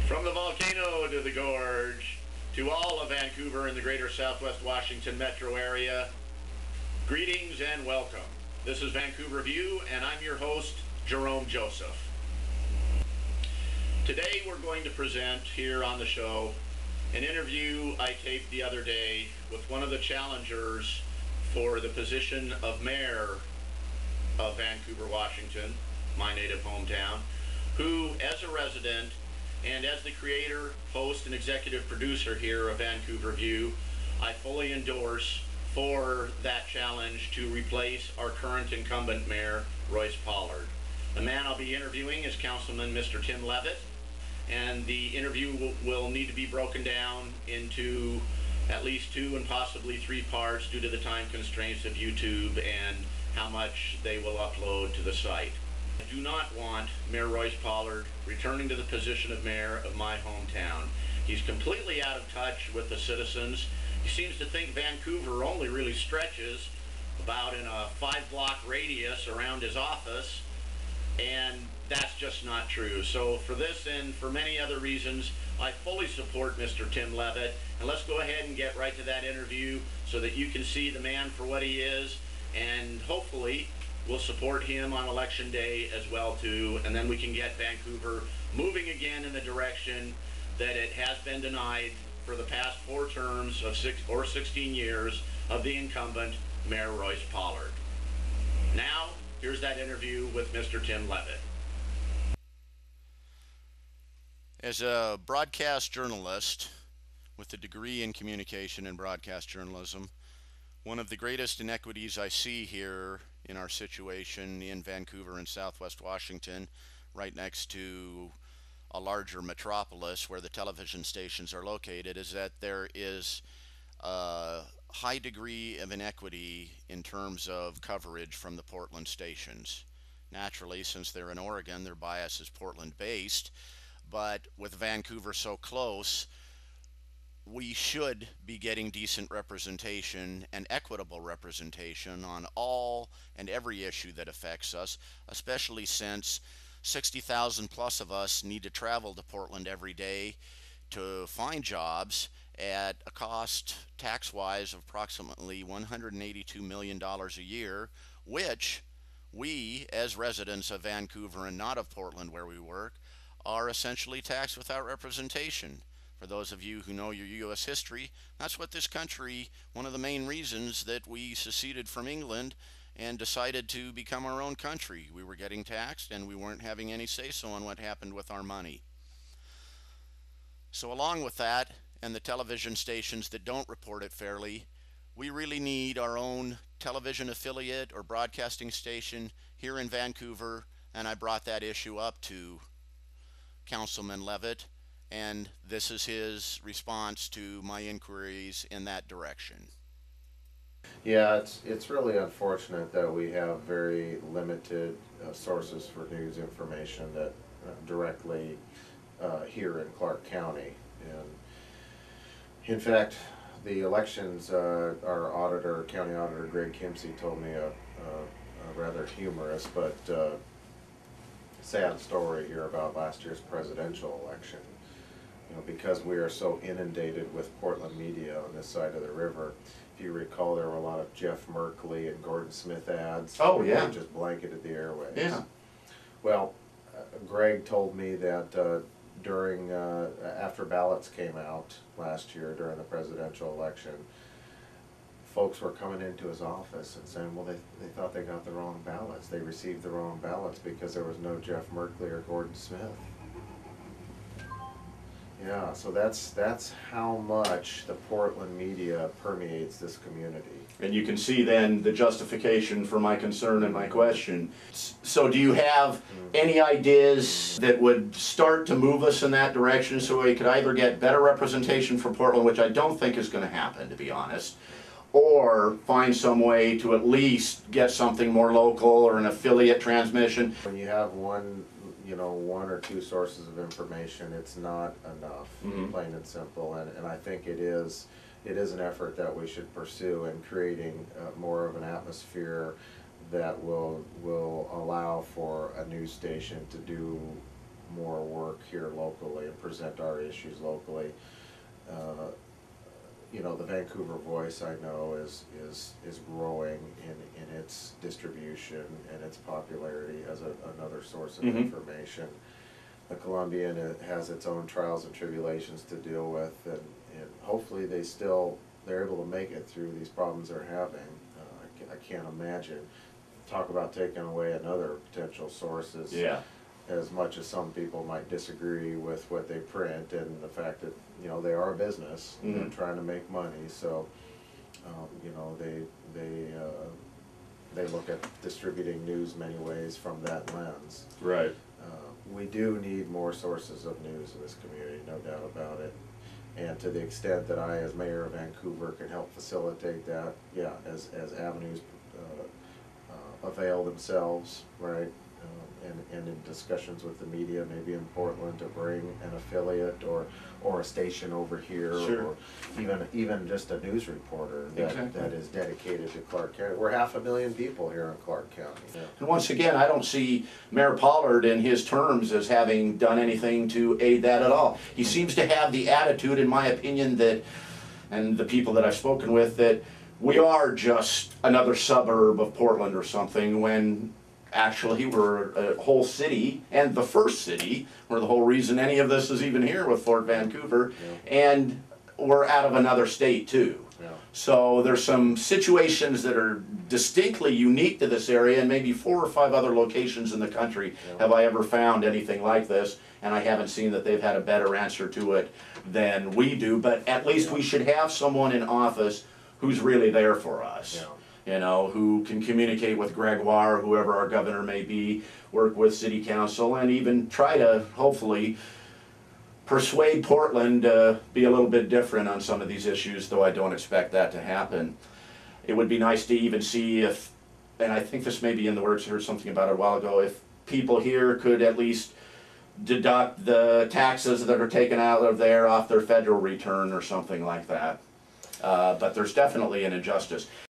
From the volcano to the gorge, to all of Vancouver and the greater Southwest Washington metro area, greetings and welcome. This is Vancouver View, and I'm your host, Jerome Joseph. Today we're going to present here on the show an interview I taped the other day with one of the challengers for the position of mayor of Vancouver, Washington, my native hometown, who, as a resident and as the creator, host, and executive producer here of Vancouver View, I fully endorse for that challenge to replace our current incumbent mayor, Royce Pollard. The man I'll be interviewing is Councilman Mr. Tim Leavitt, and the interview will need to be broken down into at least 2 and possibly 3 parts due to the time constraints of YouTube and how much they will upload to the site. I do not want Mayor Royce Pollard returning to the position of mayor of my hometown. He's completely out of touch with the citizens. He seems to think Vancouver only really stretches about in a 5-block radius around his office, and that's just not true. So for this and for many other reasons, I fully support Mr. Tim Leavitt, and let's go ahead and get right to that interview so that you can see the man for what he is, and hopefully we'll support him on election day as well too, and then we can get Vancouver moving again in the direction that it has been denied for the past 4 terms of 16 years of the incumbent Mayor Royce Pollard. Now, here's that interview with Mr. Tim Leavitt. As a broadcast journalist with a degree in communication and broadcast journalism, one of the greatest inequities I see here in our situation in Vancouver and Southwest Washington, right next to a larger metropolis where the television stations are located, is that there is a high degree of inequity in terms of coverage from the Portland stations. Naturally, since they're in Oregon, their bias is Portland-based, but with Vancouver so close, we should be getting decent representation and equitable representation on all and every issue that affects us, especially since 60,000 plus of us need to travel to Portland every day to find jobs at a cost tax-wise of approximately $182 million a year, which we, as residents of Vancouver and not of Portland where we work, are essentially taxed without representation. For those of you who know your U.S. history, that's what this country, one of the main reasons that we seceded from England and decided to become our own country. We were getting taxed and we weren't having any say-so on what happened with our money. So along with that, and the television stations that don't report it fairly, we really need our own television affiliate or broadcasting station here in Vancouver, and I brought that issue up to Councilman Leavitt, and this is his response to my inquiries in that direction. Yeah, it's really unfortunate that we have very limited sources for news information that directly here in Clark County. And in fact, the elections, our auditor, county auditor Greg Kimsey, told me a rather humorous but sad story here about last year's presidential election. You know, because we are so inundated with Portland media on this side of the river. If you recall, there were a lot of Jeff Merkley and Gordon Smith ads. Oh, yeah. That just blanketed the airwaves. Yeah. Well, Greg told me that during after ballots came out last year during the presidential election, folks were coming into his office and saying, well, they thought they got the wrong ballots. They received the wrong ballots because there was no Jeff Merkley or Gordon Smith. Yeah, so that's how much the Portland media permeates this community. And you can see then the justification for my concern and my question. So do you have any ideas that would start to move us in that direction so we could either get better representation for Portland, which I don't think is going to happen, to be honest, or find some way to at least get something more local or an affiliate transmission? When you have one or two sources of information, it's not enough, plain and simple. And I think it is an effort that we should pursue in creating more of an atmosphere that will allow for a news station to do more work here locally and present our issues locally. You know, the Vancouver Voice, I know, is growing in its distribution and its popularity as another source of information. The Columbian has its own trials and tribulations to deal with, and hopefully they're able to make it through these problems they're having. I can't imagine. Talk about taking away another potential source is, as much as some people might disagree with what they print and the fact that, you know, they are a business, they're trying to make money, so you know, they look at distributing news many ways from that lens. Right. We do need more sources of news in this community, no doubt about it. And to the extent that I, as mayor of Vancouver, can help facilitate that, yeah, as avenues avail themselves, right? And in discussions with the media, maybe in Portland, to bring an affiliate or a station over here, or even just a news reporter that is dedicated to Clark County. We're 500,000 people here in Clark County. Yeah. And once again, I don't see Mayor Pollard in his terms as having done anything to aid that at all. He seems to have the attitude, in my opinion, that, and the people that I've spoken with, that we are just another suburb of Portland or something, when actually we're a whole city, and the first city, we're the whole reason any of this is even here with Fort Vancouver, and we're out of another state too. So there's some situations that are distinctly unique to this area, and maybe 4 or 5 other locations in the country have I ever found anything like this, and I haven't seen that they've had a better answer to it than we do, but at least we should have someone in office who's really there for us. You know, who can communicate with Gregoire, whoever our governor may be, work with city council, and even try to hopefully persuade Portland to be a little bit different on some of these issues, though I don't expect that to happen. It would be nice to even see if, and I think this may be in the works, I heard something about it a while ago, if people here could at least deduct the taxes that are taken out of there off their federal return or something like that. But there's definitely an injustice.